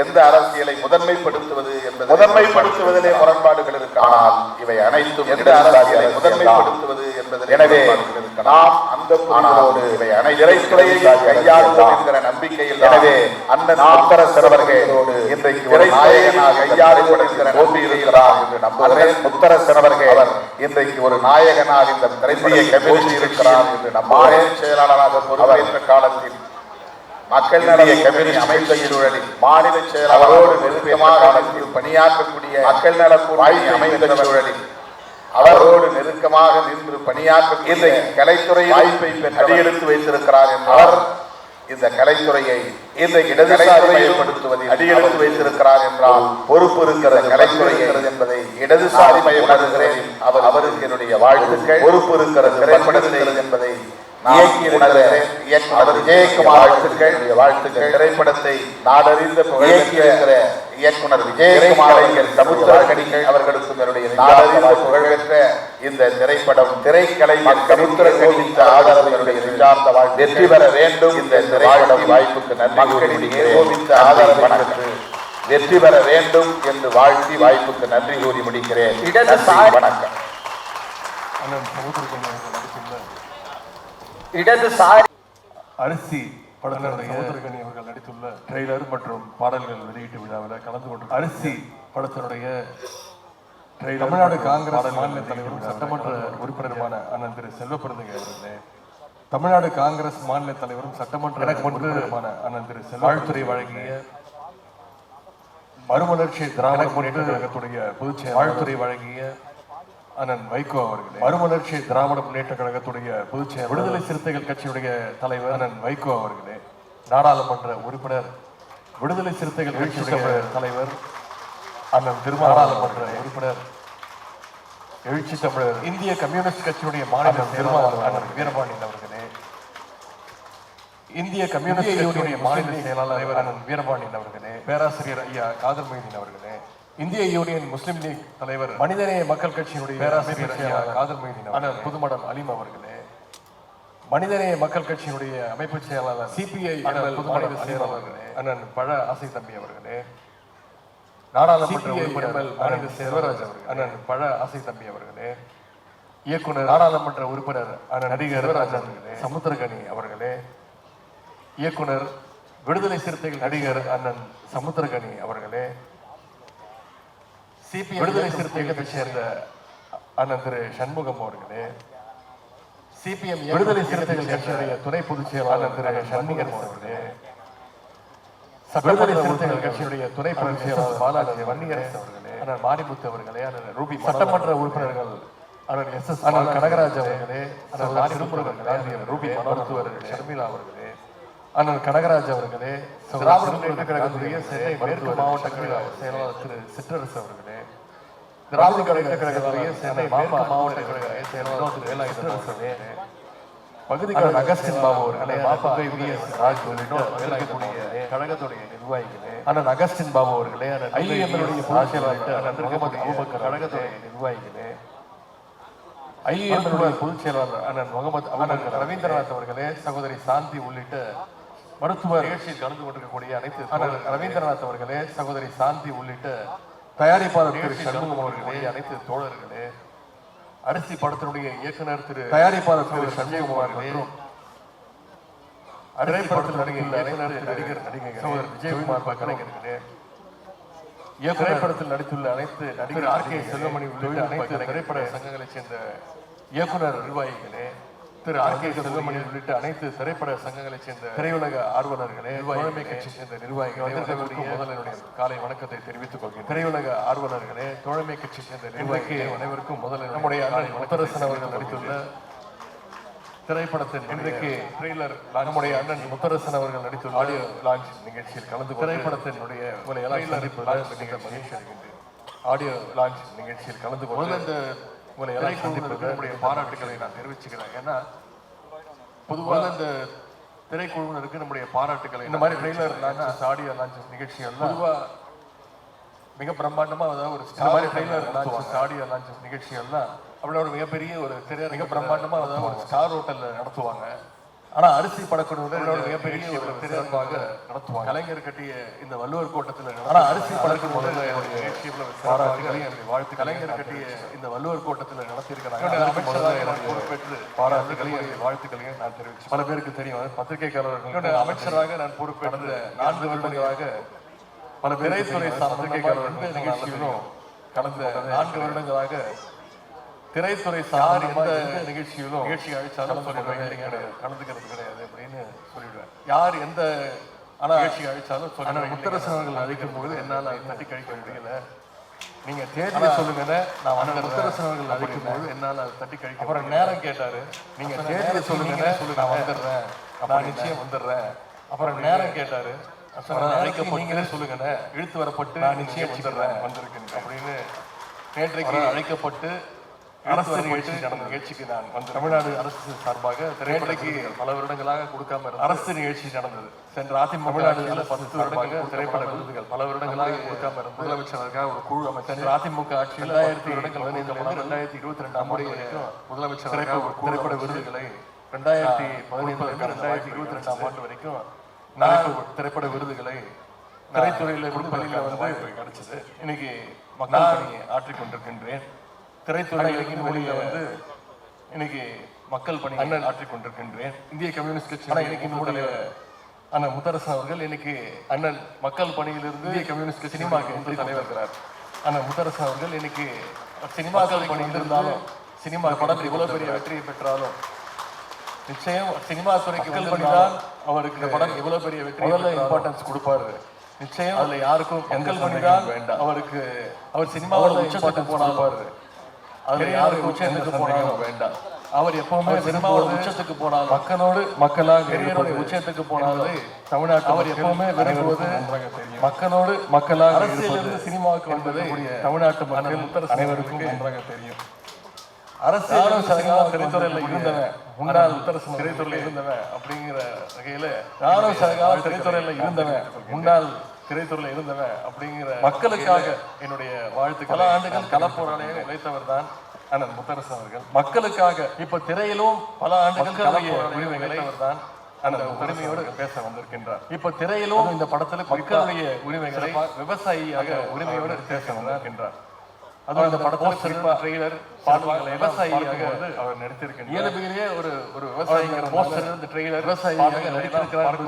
எந்த அரசியலை முதன்மைப்படுத்துவது என்பது முதன்மைப்படுத்துவதிலே முரண்பாடுகள் இருக்கு. ஆனால் இவை அனைத்தும் எந்த அரசியலை முதன்மைப்படுத்துவது என்பது எனவே நாம் அந்த புரிதலோடு இவை அனைத்துறையை கையாளுவோம் என்கிற நம்பிக்கையில் எனவே அண்ணன் முத்தரசர் அவர்களோடு இன்றைக்கு ஒரு நாயகனாக கையாளப்படுகிற நம்பியிருக்கிறார் என்று நம்புகிறேன். முத்தரசர் அவர்கள் இன்றைக்கு ஒரு நாயகனாக இந்த திரைப்பட கமிட்டி இருக்கிறார் என்று நம்புகிறேன். செயலாளராக பொறுப்பேற்ற காலத்தில் மக்கள் நல கமிட்டி அமைந்த சூழலில் மாநில செயலாளரோடு நெருக்கமாக பணியாற்றக்கூடிய மக்கள் நல வாய்ப்பு அமைந்த சூழலில் அவரோடு நெருக்கமாக நின்று பணியாற்ற இந்த கலைத்துறை வாய்ப்பை அடியெடுத்து வைத்திருக்கிறார் என்றார். இந்த கலைத்துறையை இந்த இடதுசாரிமயப்படுத்துவதில் அடியெடுத்து வைத்திருக்கிறார் என்றால் பொறுப்பு இருக்கிற கலைத்துறை என்பதை இடதுசாரி மயப்படுத்துகிறேன். அவருக்கு என்னுடைய வாழ்த்துக்கள். பொறுப்பு இருக்கிற திரைப்படத்தில் என்பதை வாழ்த்துக்கள். திரைப்படத்தை நாடறிந்த இயக்கியிருக்கிற இயக்குனர் விஜயகுமார் சமுத்திரக்கணிகள் அவர்களுக்கும் என்னுடைய நாடறிந்த புகழ்பெற்ற இந்த திரைப்படம் திரைக்கலை சமுத்திரக்கணித்த ஆதரவு என்னுடைய நெஞ்சார்ந்த வெற்றி பெற வேண்டும். இந்த திரைப்படம் வாய்ப்புக்கு நன்றி கோபித்த ஆதரவு வணக்கம் வெற்றி பெற வேண்டும் என்று வாழ்த்தி வாய்ப்புக்கு நன்றி கூறி முடிக்கிறேன். வணக்கம். இடதுசாரி அரிசி படத்தினுடைய சமுத்திரக்கனி அவர்கள் நடித்துள்ள ட்ரெய்லர் மற்றும் பாடல்கள் வெளியீட்டு விழாவில் கலந்து கொண்டு அரிசி படத்தினுடைய தமிழ்நாடு காங்கிரஸ் மாநில தலைவரும் சட்டமன்ற உறுப்பினருமான அண்ணன் திரு செல்வப்பிரந்தகை அவர்களே, தமிழ்நாடு காங்கிரஸ் மாநில தலைவரும் சட்டமன்ற உறுப்பினருமான அண்ணன் திரு வாழ்த்துறை வழங்கிய மறுமலர்ச்சி திராவிட முன்னேற்ற கழகத்துடைய பொதுச் செயலாளர் வாழ்த்துறை வழங்கிய அண்ணன் வைகோ அவர்களே, மறுமலர்ச்சி திராவிட முன்னேற்ற கழகத்துடைய பொதுச் செயலாளர் விடுதலை சிறுத்தைகள் கட்சியுடைய தலைவர் அண்ணன் வைகோ அவர்களே, நாடாளுமன்ற உறுப்பினர் விடுதலை சிறுத்தைகள் கட்சியுடைய தலைவர் அண்ணன் நாடாளுமன்ற உறுப்பினர் எழுச்சி தமிழர் இந்திய கம்யூனிஸ்ட் கட்சியுடைய மாநில செயலாளர் அண்ணன் வீரபாண்டியன் அவர்களே, இந்திய கம்யூனிஸ்ட் கட்சியுடைய மாநில செயலாளர் அண்ணன் வீரபாண்டியன் அவர்களே, பேராசிரியர் ஐயா காதர் மொய்தீன் அவர்களே, இந்திய யூனியன் முஸ்லிம் லீக் தலைவர் மனிதநேய மக்கள் கட்சியினுடைய பேராசிரியர் காதர் மொய்தீன் அண்ணன் புதுமடம் அலீம் அவர்களே, மனிதநேய மக்கள் கட்சியினுடைய அமைப்பு செயலாளர் சிபிஐ புதுமடம் செயலாளர் அண்ணன் பழ ஆசை தம்பி அவர்களே, நாடாளுமன்ற உறுப்பினர் மாநில செல்வராஜ் அவர்கள் அண்ணன் பழ ஆசை தம்பி அவர்களே, இயக்குனர் நாடாளுமன்ற உறுப்பினர் நடிகர் சமுத்திரகனி அவர்களே, இயக்குனர் விடுதலை சிறுத்தைகள் நடிகர் அண்ணன் சமுத்திரகனி அவர்களே, சிபிஎம் விடுதலை சிறுத்தைகளை சேர்ந்த அண்ணன் திரு சண்முகம் அவர்களே, சிபிஎம் விடுதலை சிறுத்தைகள் கட்சியுடைய துணை பொதுச் செயலாளர் திரு சண்முகம் அவர்களே, விடுதலை சிறுத்தைகள் கட்சியுடைய துணை பொதுச் செயலாளர் பாலாஜி வன்னியரசு அவர்களே, அண்ணன் மாரிமுத்து அவர்களே, அண்ணன் ரூபி சட்டமன்ற உறுப்பினர்கள் அண்ணன் எஸ் அண்ணன் கனகராஜ் அவர்களே, அண்ணன் திருமுருகர்களே, ரூபி மருத்துவர் ஷர்மிளா அவர்களே, அண்ணன் கனகராஜ் அவர்களே, திராவிட முன்னேற்ற கழகத்துடைய சென்னை மேற்கு மாவட்ட செயலாளர் திரு சிற்றரசு அவர்களே, திராவிட முன்னேற்ற கழகத்துடைய சென்னை மேற்கு மாவட்ட கழக செயலாளர் திரு வேலாயுத சிற்றரசு அவர்களே, பகுதிக்கான அகஸ்டின் பாபு அவர்களே, மாப்பகை விஎஸ் ராஜ் உள்ளிட்ட கழகத்துடைய நிர்வாகிகளே, அண்ணன் அகஸ்டின் பாபு அவர்களே, ஐஎம்எல்லுடைய பொதுச் செயலாளர் அண்ணன் முகமது அபூபக்கர் கழகத்துடைய நிர்வாகிகளே, ஐஎம்எல்லுடைய பொதுச் செயலாளர் அண்ணன் முகமது அண்ணன் ரவீந்திரநாத் அவர்களே, சகோதரி சாந்தி உள்ளிட்ட மருத்துவ நிகழ்ச்சியில் கலந்து கொண்டிருக்கக்கூடிய அனைத்து அண்ணன் ரவீந்திரநாத் அவர்களே, சகோதரி சாந்தி உள்ளிட்ட தயாரிப்பாளர் திரு சண்முகம் அவர்களே, அனைத்து தோழர்களே, அரிசி படத்தினுடைய இயக்குனர் திரு தயாரிப்பாளர் திரு சண்முகம் அவர்களே, திரைப்படத்தில் நடிகர் சகோதரர் விஜயகுமார் கலைஞர்களே, திரைப்படத்தில் நடித்துள்ள அனைத்து நடிகர் ஆர்.கே. செல்வமணி உள்ளிட்ட அனைத்து திரைப்பட சங்கங்களைச் சேர்ந்த இயக்குனர் நிர்வாகிகளே, திரு ஆர்.கே. செல்வமணி உள்ளிட்ட அனைத்து திரைப்பட சங்கங்களைச் சேர்ந்த திரையுலக ஆர்வலர்களே, தோழமை கட்சி சேர்ந்த நிர்வாகிகளே, முதலினுடைய காலை வணக்கத்தை தெரிவித்துக் கொள்கிறேன். திரையுலக ஆர்வலர்களே, தோழமை கட்சி சேர்ந்த நிர்வாகிகளே, அனைவருக்கும் முதலில் நம்முடைய அண்ணன் முத்தரசன் அவர்கள் நடித்துள்ள திரைப்படத்தின் இன்றைக்கு ட்ரெய்லர் நம்முடைய அண்ணன் முத்தரசன் அவர்கள் நடித்துள்ள ஆடியோ லான்ச் நிகழ்ச்சியில் கலந்து திரைப்படத்தினுடைய ஆடியோ லான்ச் நிகழ்ச்சியில் கலந்து கொண்டு இந்த உங்களை எல்லாம் சந்திப்பது நம்முடைய பாராட்டுகளை நான் தெரிவிச்சுக்கிறேன். ஏன்னா பொதுவாக இந்த திரைக்குழுவினருக்கு நம்முடைய பாராட்டுகளை இந்த மாதிரி ட்ரெய்லர் லான்ச் ஆடியோ லான்ச் நிகழ்ச்சிகள் பொதுவாக மிக பிரம்மாண்டமா அதாவது ஒரு மாதிரி ட்ரெய்லர் லான்ச் ஆடியோ லான்ச் நிகழ்ச்சிகள்லாம் அவளோட மிகப்பெரிய ஒரு மிக பிரம்மாண்டமா அதாவது ஒரு ஸ்டார் ஹோட்டல்ல நடத்துவாங்க. ஆனா அரிசி படக்குழுவினர் மிகப்பெரிய ஒரு திரையரங்காக நடத்துவாங்க. கலைஞர் கட்டிய இந்த வள்ளுவர் கோட்டத்தில் ஆனா அரிசி படக்குழுவினர் வாழ்த்து கலைஞர் கட்டிய இந்த வள்ளுவர் கோட்டத்தில் நடத்தியிருக்கிறாங்க. அமைச்சராக பொறுப்பேற்று பாராட்டுகளையும் வாழ்த்துக்களையும் நான் தெரிவிச்சு பல பேருக்கு தெரியும். பத்திரிகையாளர்கள் அமைச்சராக நான் பொறுப்பேற்ற 4 வருடங்களாக பல திரைத்துறை பத்திரிகையாளர்கள் நிகழ்ச்சிகளும் கடந்த 4 வருடங்களாக திரைத்துறை சார் எந்த நிகழ்ச்சிகளும் நிகழ்ச்சி அழைச்சாலும் கலந்துக்கிறது கிடையாது அப்படின்னு சொல்லிடுவேன். யார் எந்த நிகழ்ச்சி அழைச்சாலும் முத்தரசன் அவர்கள் அழைக்கும் போது என்னால் தட்டி கழிக்க முடியல. நீங்க தேதியை சொல்லுங்க, நான் முத்தரசன் அவர்கள் அழைக்கும் போது என்னால் தட்டி கழிக்க. அப்புறம் நேரம் கேட்டாரு, நீங்க தேதியை சொல்லுங்க, நான் வந்துடுறேன், நான் நிச்சயம் வந்துடுறேன். அப்புறம் நேரம் கேட்டாரு, அழைக்கப்பட்டு சொல்லுங்க, இழுத்து வரப்பட்டு நான் நிச்சயம் வந்துடுறேன் வந்திருக்கேன் அப்படின்னு நேற்றைக்கு அழைக்கப்பட்டு அரசு நிகழ்ச்சி நடந்த நிகழ்ச்சிக்கு நான் வந்து தமிழ்நாடு அரசு சார்பாக திரைப்படக்கு பல வருடங்களாக கொடுக்காம அரசு நிகழ்ச்சி நடந்தது. சென்ற அதிமுக தமிழ்நாடு 10 வருடமாக திரைப்பட விருதுகள் பல வருடங்களாக கொடுக்காம இருந்த முதலமைச்சராக ஒரு குழு அமைச்சர் அதிமுக ஆட்சியில் 2022 வரைக்கும் முதலமைச்சராக ஒரு திரைப்பட விருதுகளை 2015-2022 ஆண்டு வரைக்கும் நான் திரைப்பட விருதுகளை திரைத்துறையில கொடுப்பதில் வந்து கிடைச்சது. இன்னைக்கு மக்கள் பணியை ஆற்றிக் கொண்டிருக்கின்றேன். திரைத்துறையில் மொழியில வந்து இன்னைக்கு மக்கள் பணி ஆற்றிக் கொண்டிருக்கின்றேன். இந்திய கம்யூனிஸ்ட் கட்சி இன்னைக்கு நம்முடைய அண்ணன் முத்தரசன் அவர்கள் இன்னைக்கு அண்ணன் மக்கள் பணியிலிருந்து இந்திய கம்யூனிஸ்ட் சினிமாவுக்கு தலைவர் இருக்கிறார். அண்ணன் முத்தரசன் அவர்கள் இன்னைக்கு சினிமாக்கள் பணியில் இருந்தாலும் சினிமா படம் இவ்வளவு பெரிய வெற்றியை பெற்றாலும் நிச்சயம் சினிமா துறைக்கு பண்ணிதான் அவருக்கு இந்த படம் எவ்வளவு பெரிய வெற்றி இம்பார்ட்டன்ஸ் கொடுப்பாரு. நிச்சயம் அதுல யாருக்கும் எங்கள் பண்ணிதான் வேண்டாம். அவருக்கு அவர் சினிமாவில் உச்சத்துக்கு போனாலும் அதுல யாருக்கும் உச்சத்துக்கு போனாலும் வேண்டாம். அவர் எப்பவுமே சினிமாவோட உச்சத்துக்கு போனாலும் மக்களோடு மக்களாக உச்சத்துக்கு போனாலும் தமிழ்நாட்டு அவர் எப்பவுமே விரும்புவது மக்களோடு மக்களாக அரசியலிருந்து சினிமாவுக்கு வந்தது தமிழ்நாட்டு மக்கள் அனைவருக்கும் நன்றாக தெரியும். அரசியலும் திரைத்துறையில இருந்தவன் முன்னாள் திரைத்துறையில இருந்தவன் அப்படிங்கிற வகையில நானும் திரைத்துறையில இருந்தவன் முன்னாள் திரைத்துறையில இருந்தவன் அப்படிங்கிற மக்களுக்காக என்னுடைய வாழ்த்து. பல ஆண்டுகள் களப்போராளியாக உழைத்தவர் தான் அண்ணன் முத்தரசன் அவர்கள். மக்களுக்காக இப்ப திரையிலும் பல ஆண்டுகள் உரிமைகளை தான் அந்த உரிமையோடு பேச வந்திருக்கின்றார். இப்ப திரையிலும் இந்த படத்துல மக்களுடைய உரிமைகளை விவசாயியாக உரிமையோடு பேச வந்திருக்கின்றார். அதுவும் இந்த படத்துல ட்ரெய்லர் பாடல்கள் விவசாயியாக அவர் நடித்திருக்கிறார். இயல்பிலேயே ஒரு விவசாயிங்கிற போஸ்டர் இந்த ட்ரெய்லர் விவசாயியாக நடித்திருக்கிறார்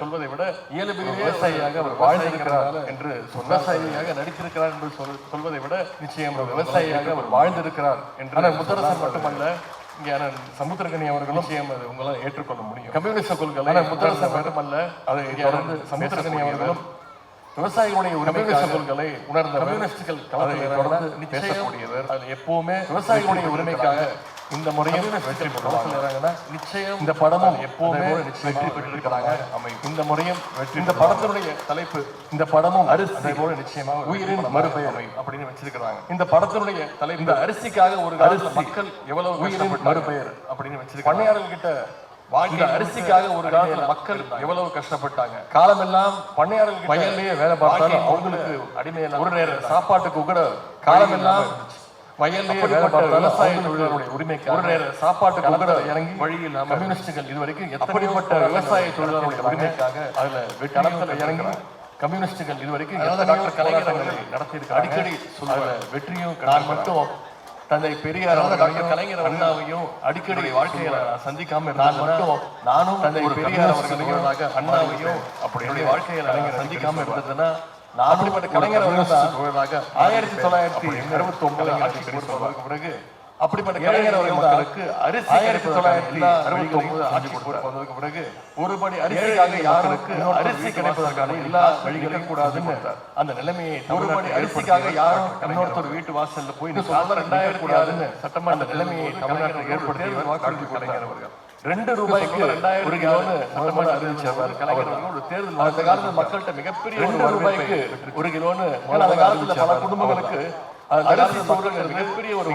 சொல்வதை விட இயல்பிலேயே விவசாயியாக அவர் வாழ்ந்திருக்கிறார் என்று விவசாயியாக நடித்திருக்கிறார் என்று சொல்வதை விட நிச்சயம் விவசாயியாக அவர் வாழ்ந்திருக்கிறார் என்று முத்தரசன் மட்டுமல்ல, இங்கே சமுத்திரகனி அவர்களும் நிச்சயம் அது உங்களால் ஏற்றுக்கொள்ள முடியும். கம்யூனிஸ்ட் கொள்கை முத்தரசன் மட்டுமல்ல, அதை தொடர்ந்து சமுத்திரகனி அவர்களும் விவசாயிகளுடைய உரிமைக்கான கொள்கைகளை உணர்ந்த கம்யூனிஸ்டுகள் தொடர்ந்து பேசக்கூடியவர். அது எப்பவுமே விவசாயிகளுடைய உரிமைக்காக இந்த முறையும் வெற்றி பெறுவாங்க. நிச்சயம் இந்த படமும் எப்பவுமே வெற்றி பெற்றிருக்கிறாங்க. இந்த முறையும் வெற்றி. இந்த படத்தினுடைய தலைப்பு இந்த படமும் அரிசி போல நிச்சயமாக உயிரின் மறுபெயர் அப்படின்னு வச்சிருக்கிறாங்க. இந்த படத்தினுடைய தலைப்பு இந்த அரிசிக்காக ஒரு காலத்துல மக்கள் எவ்வளவு உயிரின் மறுபெயர் அப்படின்னு வச்சிருக்காங்க. பண்ணையாளர்கள் கிட்ட வாழ்க்கை அரிசிக்காக ஒரு காலத்துல மக்கள் எவ்வளவு கஷ்டப்பட்டாங்க. காலமெல்லாம் பண்ணையாளர்கள் வயல்லையே வேலை பார்த்தாலும் அவங்களுக்கு அடிமையில ஒரு நேர சாப்பாட்டுக்கு கூட காலமெல்லாம் வயல்லையே வேலை பார்த்தாலும் விவசாய தொழிலாளர்களுடைய உரிமைக்கு ஒரு நேர சாப்பாட்டுக்கு கூட இறங்கி வழியில் கம்யூனிஸ்டுகள் இதுவரைக்கும் எப்படிப்பட்ட விவசாய தொழிலாளர்களுடைய உரிமைக்காக அதுல களத்துல இறங்கி கம்யூனிஸ்டுகள் இதுவரைக்கும் டாக்டர் கலைஞர்களை நடத்தியிருக்க அடிக்கடி சொல்ல வெற்றியும் நான் மட்டும் தந்தை பெரியார் கலைஞர் அண்ணாவையும் அடிக்கடி வாழ்க்கையில சந்திக்காம நான் மட்டும் நானும் தந்தை பெரியார் அவர்களாக அண்ணாவையும் அப்படி வாழ்க்கையில சந்திக்காம இருந்ததுன்னா அப்படிப்பட்ட கலைஞர் அவர்களாக 1969 ஆட்சி பிறகு அப்படிப்பட்ட கலைஞர் அவர்களுக்கு அரிசி 1969 ஆட்சி பொறுப்பதற்கு பிறகு ஒருபடி அரிசிக்காக யாருக்கு அரிசி கிடைப்பதற்கான எல்லா வழிகளையும் கூடாதுன்னு அந்த நிலைமையை ஒருபடி அரிசிக்காக யாரும் இன்னொருத்தர் வீட்டு வாசல்ல போய் 2000 கூடாதுன்னு சட்டமன்ற நிலைமையை தமிழ்நாட்டில் ஏற்படுத்தியவர் வாக்காளர் கலைஞர் அவர்கள். 2 ரூபாய்க்கு ஒரு கிலோன்னு சட்டமன்ற அறிவிச்சவர் கலைஞர் ஒரு தேர்தல். அந்த காலத்துல மக்கள்கிட்ட மிகப்பெரிய 2 ரூபாய்க்கு ஒரு கிலோன்னு அந்த காலத்துல பல குடும்பங்களுக்கு அரிசி சோறுங்கிறது மிகப்பெரிய ஒரு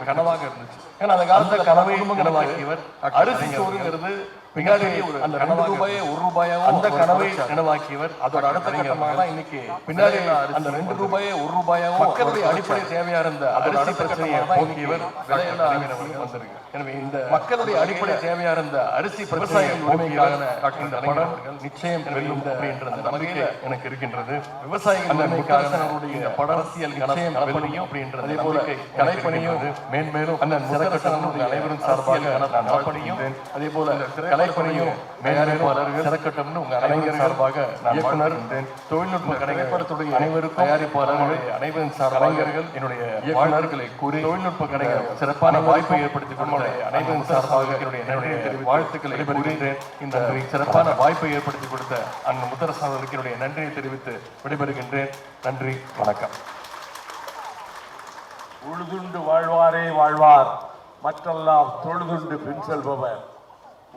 கனவாக இருந்துச்சு. ஏன்னா அந்த காலத்துல கனவை நினைவாக்கியவர் அரிசி சோறுங்கிறது பின்னாடி அந்த 2 ரூபாயை 1 ரூபாயாவும் அந்த கனவை நினைவாக்கியவர். அதோட அடுத்த கட்டமாக தான் இன்னைக்கு பின்னாடி அந்த 2 ரூபாயை 1 ரூபாயாவும் மக்களுடைய அடிப்படை தேவையா இருந்த அரிசி பிரச்சனையை போக்கியவர் வந்திருக்கு. எனவே இந்த மக்களுடைய அடிப்படை தேவையா இருந்த அரிசி பிரச்சனையை உரிமைக்காக நிச்சயம் வெல்லும் அப்படின்ற நம்பிக்கை எனக்கு இருக்கின்றது. விவசாயிகளுடைய பட அரசியல் நிச்சயம் வெல்லும் அப்படின்றது. அதே போல கலைப்பணியும் மேன்மேலும் அனைவரும் சார்பாக நான் நடப்பணியும் அதே போல கலைப்பணியும் தயாரிப்பாளர்கள் திறக்கட்டும்னு உங்க அனைவரும் சார்பாக நான் இயக்குனர் தொழில்நுட்ப கலைப்படத்துடைய அனைவருக்கும் தயாரிப்பாளர்கள் அனைவரும் கலைஞர்கள் என்னுடைய இயக்குநர்களை கூறி தொழில்நுட்ப கலைஞர் சிறப்பான வாய்ப்பை ஏற்படுத்தி கொடுத்த அனைவரும் சார்பாக என்னுடைய வாழ்த்துக்களை கூறுகின்றேன். இந்த சிறப்பான வாய்ப்பை ஏற்படுத்தி கொடுத்த அண்ணன் முத்தரசன் அவர்களுக்கு என்னுடைய நன்றியை தெரிவித்து விடைபெறுகின்றேன். நன்றி, வணக்கம். உழுதுண்டு வாழ்வாரே வாழ்வார், மற்றெல்லாம் தொழுதுண்டு பின் செல்பவர்.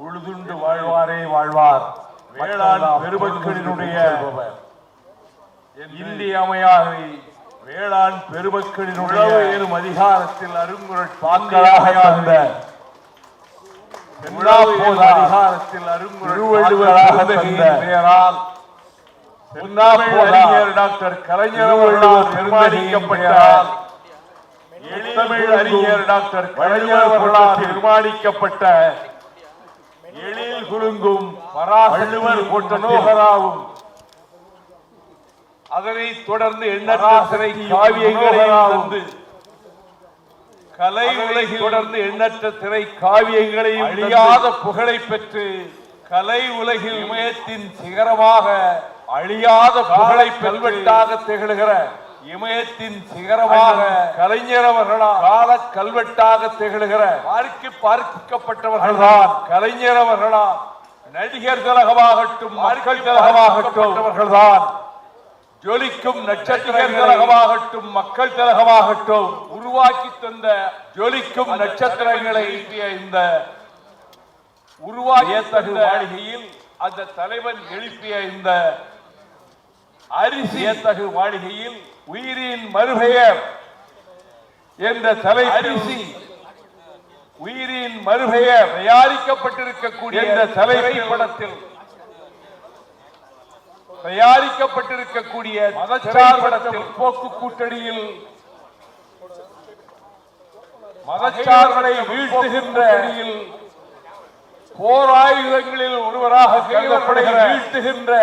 உழுதுண்டு வாழ்வாரே வாழ்வார், வேளாண் பெருமக்களினுடைய இந்தியமையாரை வேளாண் பெருமக்களினுடைய ஏறும் அதிகாரத்தில் அருங்குரல் பாங்களாக இருந்த அதிகாரத்தில் அருங்குரல் பெயரால் டாக்டர் கலைஞர் அவர்களால் நிர்மாணிக்கப்பட்டால் தமிழ் அறிஞர் டாக்டர் கலைஞர் அவர்களால் நிர்மாணிக்கப்பட்ட எழில் குலுங்கும் பராசலுவர் நோகராவும் அதனைத் தொடர்ந்து எண்ணற்ற திரை காவியங்களையும் கலை உலகில் தொடர்ந்து எண்ணற்ற திரை காவியங்களையும் அழியாத புகழை பெற்று கலை உலகில் இமயத்தின் சிகரமாக அழியாத புகழை கல்வெட்டாக திகழ்கிற இமயத்தின் சிகரமாக கலைஞர் அவர்களால் கால கல்வெட்டாக திகழ்கிற பார்க்கப்பட்டவர்கள்தான் கலைஞர் அவர்களால் நடிகர் திலகமாகட்டும் மக்கள் திலகமாகட்டும் ஜொலிக்கும் நட்சத்திரங்கள் திலகமாகட்டும் மக்கள் திலகமாகட்டும் உருவாக்கி தந்த ஜொலிக்கும் நட்சத்திரங்களை இந்த உருவாக்கிய மாளிகையில் அந்த தலைவன் எழுப்பிய இந்த அரிசி ஏத்தகு மாளிகையில் உயிரின் மறுபெயர் என்ற தலைப்பரிசி உயிரின் மறுபெயர் தயாரிக்கப்பட்டிருக்கக்கூடிய இந்த தலைப்படத்தில் தயாரிக்கப்பட்டிருக்கக்கூடிய மதச்சார்படத்தில் போக்கு கூட்டணியில் மதச்சார்பை வீழ்த்துகின்ற போர் ஆயுதங்களில் ஒருவராக கருதப்படுகிற வீழ்த்துகின்ற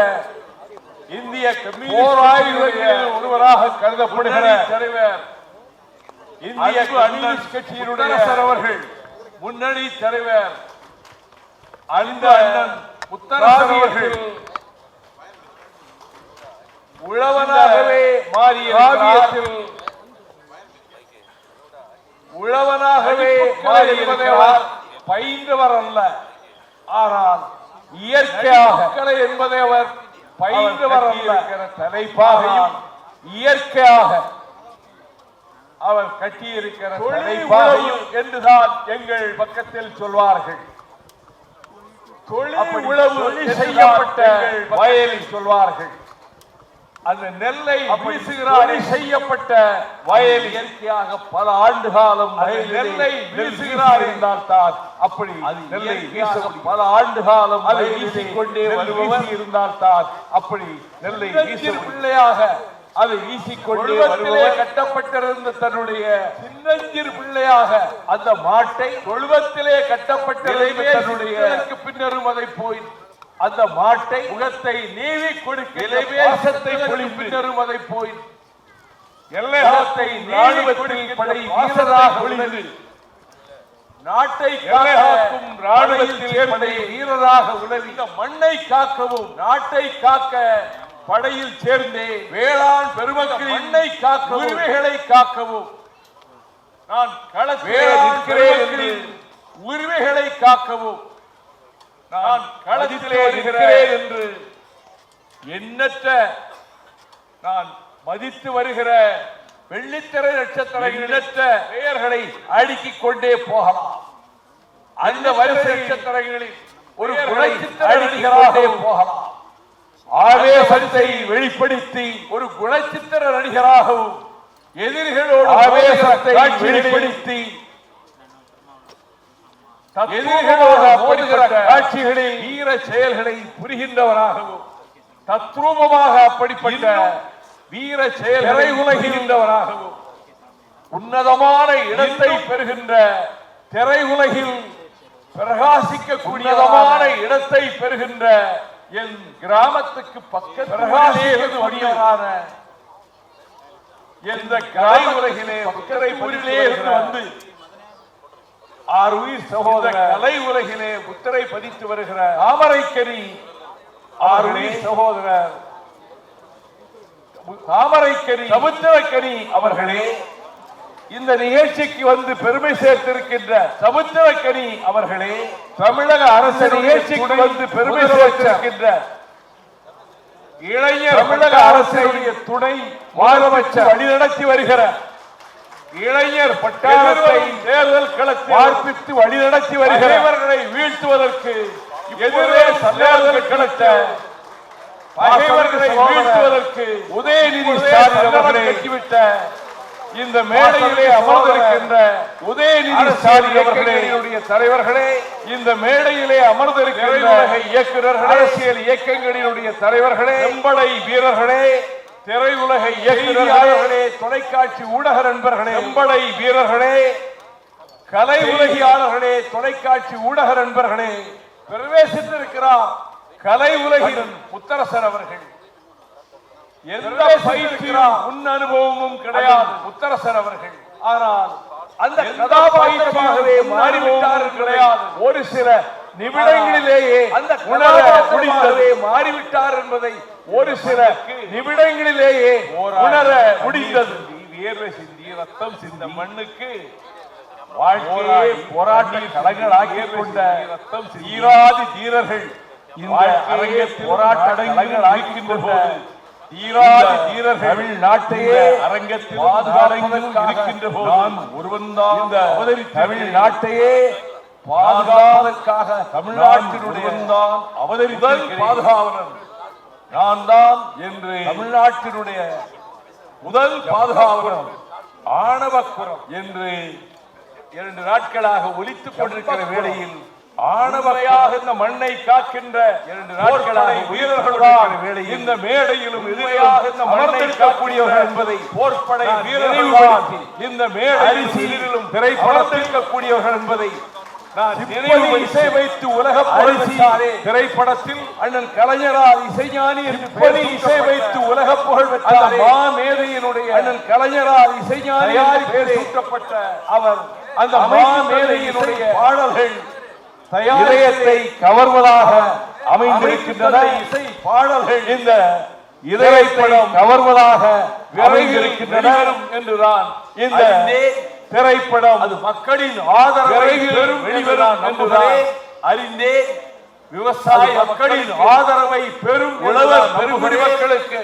இந்திய போர் ஆயுதங்களில் ஒருவராக கருதப்படுகிற தலைவர் இந்திய கம்யூனிஸ்ட் கட்சியினுடைய அவர்கள் முன்னணி தலைவர் அந்த அண்ணன் முத்தரசன் அவர்கள் உழவனாகவே மாறிய காவியத்தில் உழவனாகவே மாறியிருக்கிறார். பயின்றவர் அல்ல, ஆனால் இயற்கையாக என்பதை அவர் பயின்றவர் அல்ல. தலைப்பாகையும் இயற்கையாக அவர் கட்டியிருக்கிற தலைப்பாகையும் என்றுதான் எங்கள் பக்கத்தில் சொல்வார்கள். தொழில் உழவு செய்யப்பட்ட வயலில் சொல்வார்கள். அந்த நெல்லை வீசுகிறார் செய்யப்பட்ட வயல் இயற்கையாக பல ஆண்டு காலம் நெல்லை வீசுகிறார் என்றால் தான் அப்படி நெல்லை வீச பல ஆண்டு காலம் அதை வீசிக்கொண்டே வருபவர் இருந்தால் தான் அப்படி நெல்லை வீச பிள்ளையாக அதை வீசிக்கொண்டே வருபவர் கட்டப்பட்டிருந்த தன்னுடைய சின்னஞ்சிறு பிள்ளையாக அந்த மாட்டை தொழுவத்திலே கட்டப்பட்டிருந்த தன்னுடைய பின்னரும் அதை போய் அந்த மாட்டை முகத்தை நீவி கொடுக்கத்தை பின்னரும் அதை போய் எல்லையகத்தை ராணுவத்தில் படை வீரராக ஒளிந்து நாட்டை காக்கும் ராணுவத்தில் படை வீரராக உணவி மண்ணை காக்கவும் நாட்டை காக்க படையில் சேர்ந்தே வேளாண் பெருமக்களின் மண்ணை காக்க உரிமைகளை காக்கவும் நான் களத்தில் இருக்கிறேன் உரிமைகளை காக்கவும் நான் களத்திலே இருக்கிறேன் என்று எண்ணற்ற நான் மதித்து வருகிற வெள்ளித்திரை நட்சத்திர எண்ணற்ற பெயர்களை அடுக்கிக் கொண்டே போகலாம். அந்த வரிசை நட்சத்திரங்களில் ஒரு குணச்சித்திர போகலாம். ஆவேசத்தை வெளிப்படுத்தி ஒரு குணச்சித்திர நடிகராகவும் எதிரிகளோடு ஆவேசத்தை வெளிப்படுத்தி காட்சிகளில் வீர செயல்களை புரிகின்றவராகவும் தத்ரூபமாக அப்படிப்பட்ட வீர செயல்களை உலகின்றவராகவும் உன்னதமான இடத்தை பெறுகின்ற திரையுலகில் பிரகாசிக்கக்கூடியதமான இடத்தை பெறுகின்ற என் கிராமத்துக்கு பக்கத்தில் பிரகாசிக்கக்கூடியவரான எந்த கலை உலகிலே முத்திரைப்பதிலே வந்து 6 உயிர் சகோதர கலை உலகிலே முத்திரை பதித்து வருகிற தாமரைக்கனி 6 உயிர் சகோதரர் தாமரைக்கனி சமுத்திரக்கனி அவர்களே இந்த நிகழ்ச்சிக்கு வந்து பெருமை சேர்த்திருக்கின்ற சமுத்திரக்கனி அவர்களே தமிழக அரசு நிகழ்ச்சிக்கு வந்து பெருமை சேர்த்திருக்கின்ற இளைஞர் தமிழக அரசுடைய துணை முதலமைச்சர் வழிநடத்தி வருகிற இளைஞர் பட்டாளத்தை தேர்தல் களத்தில் பார்ப்பித்து வழிநடத்தி வருகிறவர்களை வீழ்த்துவதற்கு எதிரே தேர்தல் களத்த பகைவர்களை வீழ்த்துவதற்கு உதயநிதி ஸ்டாலின் அவர்களை கட்டிவிட்ட இந்த மேடையிலே அமர்ந்திருக்கின்ற உதயநிதி ஸ்டாலின் அவர்களுடைய தலைவர்களே, இந்த மேடையிலே அமர்ந்திருக்கின்ற இயக்குநர்கள், அரசியல் இயக்கங்களினுடைய தலைவர்களே, செம்படை வீரர்களே, திரையுலக இயக்குநர்களே, தொலைக்காட்சி ஊடக நண்பர்களே, செம்படை வீரர்களே, கலை உலகியாளர்களே, தொலைக்காட்சி ஊடக நண்பர்களே, பிரவேசித்திருக்கிறார் கலை உலகின் முத்தரசன் அவர்கள். எந்த பயிற்சியும் முன் அனுபவமும் கிடையாது முத்தரசன் அவர்கள். ஆனால் அந்த கதாபாத்திரமாகவே மாறிவிட்டார் கிடையாது. ஒரு சில நிமிடங்களிலேயே அந்த கதாபாத்திரமாகவே மாறிவிட்டார் என்பதை ஒரு சில நிமிடங்களிலேயே உணர முடிந்தது. வியர்வை சிந்தி ரத்தம் சிந்த மண்ணுக்கு வாழ்க்கையை போராட்ட களங்களாக்கி கொண்ட ரத்தம் ஈராதி தீரர்கள் இந்த அரங்கத்தில் போராட்டங்கள் ஆகின்ற போது ஈராதி தீரர்கள் தமிழ்நாட்டையே அரங்கத்தில் பாதுகாக்கின்ற போது நான் ஒருவன்தான் இந்த தமிழ்நாட்டையே பாதுகாப்பதற்காக தமிழ்நாட்டினுடைய அவதரித்த பாதுகாவலன் நான் தான் என்று தமிழ்நாட்டினுடைய முதல் பாதுகாவலன் ஆணவக்குறம் என்று 2 நாட்களாக ஒலித்துக் கொண்டிருக்கிற வேளையில் ஆணவரையாக இந்த மண்ணை காக்கின்ற 2 நாட்களாக வீரர்களாக வேளையில் இந்த மேடையிலும் எதிரையாக இந்த மண்ணை காக்கக்கூடியவர்கள் என்பதை போர்ப்படை வீரர்கள் இந்த மேடையிலும் திரைப்படத்திற்கக்கூடியவர்கள் என்பதை நான் நினைவு இசை வைத்து உலக புகழ்ச்சாரே திரைப்படத்தில் அண்ணன் கலைஞரால் இசைஞானி என்று இசை வைத்து உலக புகழ் பெற்றார் மாமேதையினுடைய அண்ணன் கலைஞரால் இசைஞானி பெயர் சூட்டப்பட்ட அவர் அந்த மாமேதையினுடைய பாடல்கள் இதயத்தை கவர்வதாக அமைந்திருக்கின்றன. இசை பாடல்கள் இந்த இதயத்தை கவர்வதாக அமைந்திருக்கின்றன என்றுதான் இந்த திரைப்படம் அது மக்களின் ஆதரவை பெறும் வெளிவரும் என்றுதான் அறிந்தேன். விவசாய மக்களின் ஆதரவை பெறும் உழவர் பெருங்குடி மக்களுக்கு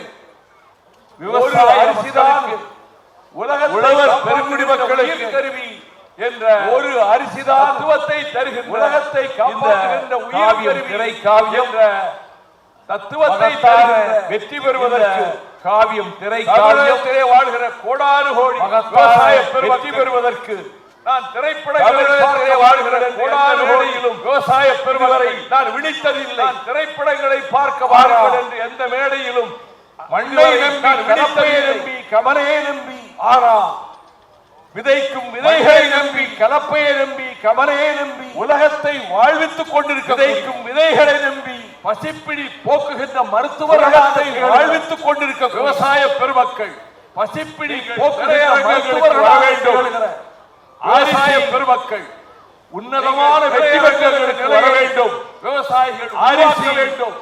விவசாய அரிசிதான் உழவர் பெருங்குடி மக்களுக்கு கருவி என்ற ஒரு அரிசிதான் தத்துவத்தை தருகின்ற உலகத்தை காப்பாற்றுகின்ற உயிர் திரை காவியம் என்ற தத்துவத்தை வெற்றி பெறுவதற்கு காவியம் திரை காவியத்திலே வாழ்கிற கோடானு கோடி விவசாய வெற்றி பெறுவதற்கு நான் திரைப்படங்களிலே வாழ்கிற கோடானு கோடியிலும் விவசாய பெருமவரை நான் விழித்ததில்லை. திரைப்படங்களை பார்க்க வாருங்கள் என்று எந்த மேடையிலும் மண்ணை நம்பி கலப்பையை நம்பி கமலையை நம்பி ஆறா விதைக்கும் விதைகளை நம்பி கலப்பையை நம்பி கமலையை நம்பி உலகத்தை வாழ்வித்துக் கொண்டிருக்க விதைக்கும் விதைகளை நம்பி பசிப்பிடி போக்குகின்ற மருத்துவர்களை வாழ்வித்துக் கொண்டிருக்க விவசாய பெருமக்கள் பசிப்பிடி போக்குகின்ற மருத்துவர்களாக வேண்டும். விவசாய பெருமக்கள் உன்னதமான வெற்றி பெற்றவர்களுக்கு வர வேண்டும். விவசாயிகள் ஆரிக்க வேண்டும்.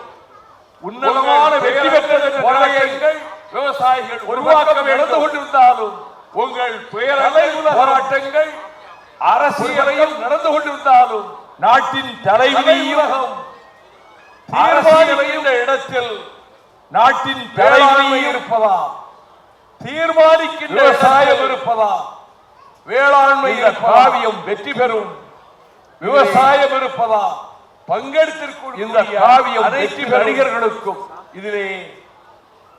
உன்னதமான வெற்றி பெற்றவர்கள் விவசாயிகள் உருவாக்க நடந்து கொண்டிருந்தாலும் உங்கள் பேரலை போராட்டங்கள் அரசியலையும் நடந்து கொண்டிருந்தாலும் நாட்டின் தலைவிதியும் தீர்மானிக்கின்ற இடத்தில் நாட்டின் தலைமை இருப்பதா தீர்மானிக்கின்ற விவசாயம் இருப்பதா வேளாண்மை காவியம் வெற்றி பெறும் விவசாயம் இருப்பதா பங்கெடுத்திருக்கும் இந்த காவியம் வெற்றி நடிகர்களுக்கும் இதிலே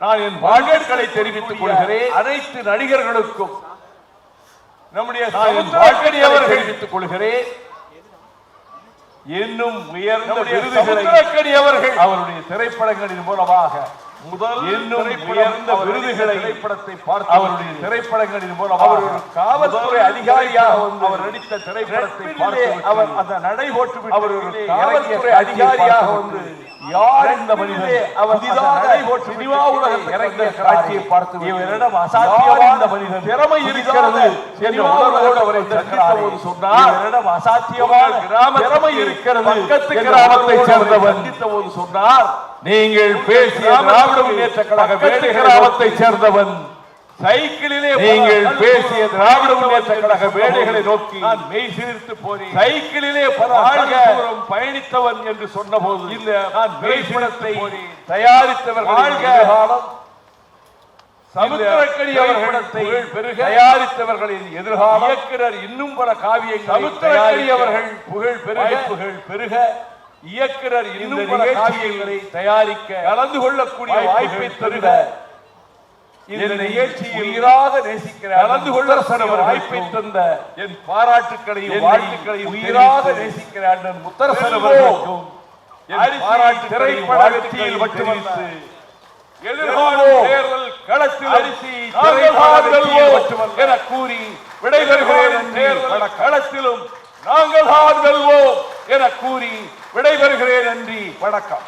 நான் என் வாழ்த்துக்களை தெரிவித்துக் கொள்கிறேன். அனைத்து நடிகர்களுக்கும் நம்முடைய வாழ்க்கை அவர்கள் தெரிவித்துக் கொள்கிறேன். இன்னும் உயர்ந்த விருதுகளை அவர்கள் அவருடைய திரைப்படங்களின் மூலமாக முதல் இன்னும் உயர்ந்த விருதுகளை திரைப்படத்தை பார்த்து அவருடைய திரைப்படங்களின் மூலம் அவர் ஒரு காவல்துறை அதிகாரியாக வந்து அவர் நடித்த திரைப்படத்தை பார்த்து அவர் அந்த நடைபோட்டு அவர் ஒரு காவல்துறை அதிகாரியாக வந்து யார் இந்த மனிதன் அவர் நடைபோட்டு சினிமா உலகத்தில் இறங்கிய காட்சியை பார்த்து இவரிடம் அசாத்தியமான இந்த மனிதன் திறமை இருக்கிறது என்ற உணர்வோடு அவரை சந்தித்த போது சொன்னார் இவரிடம் அசாத்தியமான கிராம திறமை இருக்கிறது பக்கத்து கிராமத்தை சேர்ந்தவர் சந்தித்த போது சொன்னார் நீங்கள் பேசிய திராவிட முன்னேற்ற கழக வேட்டை கிராமத்தை சேர்ந்தவன் சைக்கிளிலே நீங்கள் பேசிய திராவிட முன்னேற்ற கழக வேலைகளை நோக்கி நான் மெய் சிலிர்த்து போனேன். சைக்கிளிலே தூரம் பயணித்தவன் என்று சொன்ன போது இந்த நான் மெய்ப்படத்தை தயாரித்தவர்கள் எதிர்காலம் சமுத்திரக்கணி அவர்களை பெருக தயாரித்தவர்களின் எதிர்காலம் இயக்குனர் இன்னும் பல காவியங்கள் சமுத்திரக்கணி அவர்கள் புகழ் பெருக இயக்குனர் இன்னும் பல காவியங்களை தயாரிக்க கலந்து கொள்ளக்கூடிய வாய்ப்பை தருக இந்த நிகழ்ச்சியில் உயிராக நேசிக்கிற கலந்து கொள்ள வாய்ப்பை தந்த என் பாராட்டுக்களையும் வாழ்த்துக்களையும் உயிராக நேசிக்கிற அண்ணன் முத்தரசன் அவர்களுக்கும் பாராட்டு திரைப்பட வெற்றியில் மட்டுமல்ல எதிர்காலம் தேர்தல் களத்தில் அரிசி என கூறி விடைபெறுகிறேன். தேர்தல் களத்திலும் நாங்கள் வெல்வோம் என கூறி விடைபெறுகிறேன். நன்றி, வணக்கம்.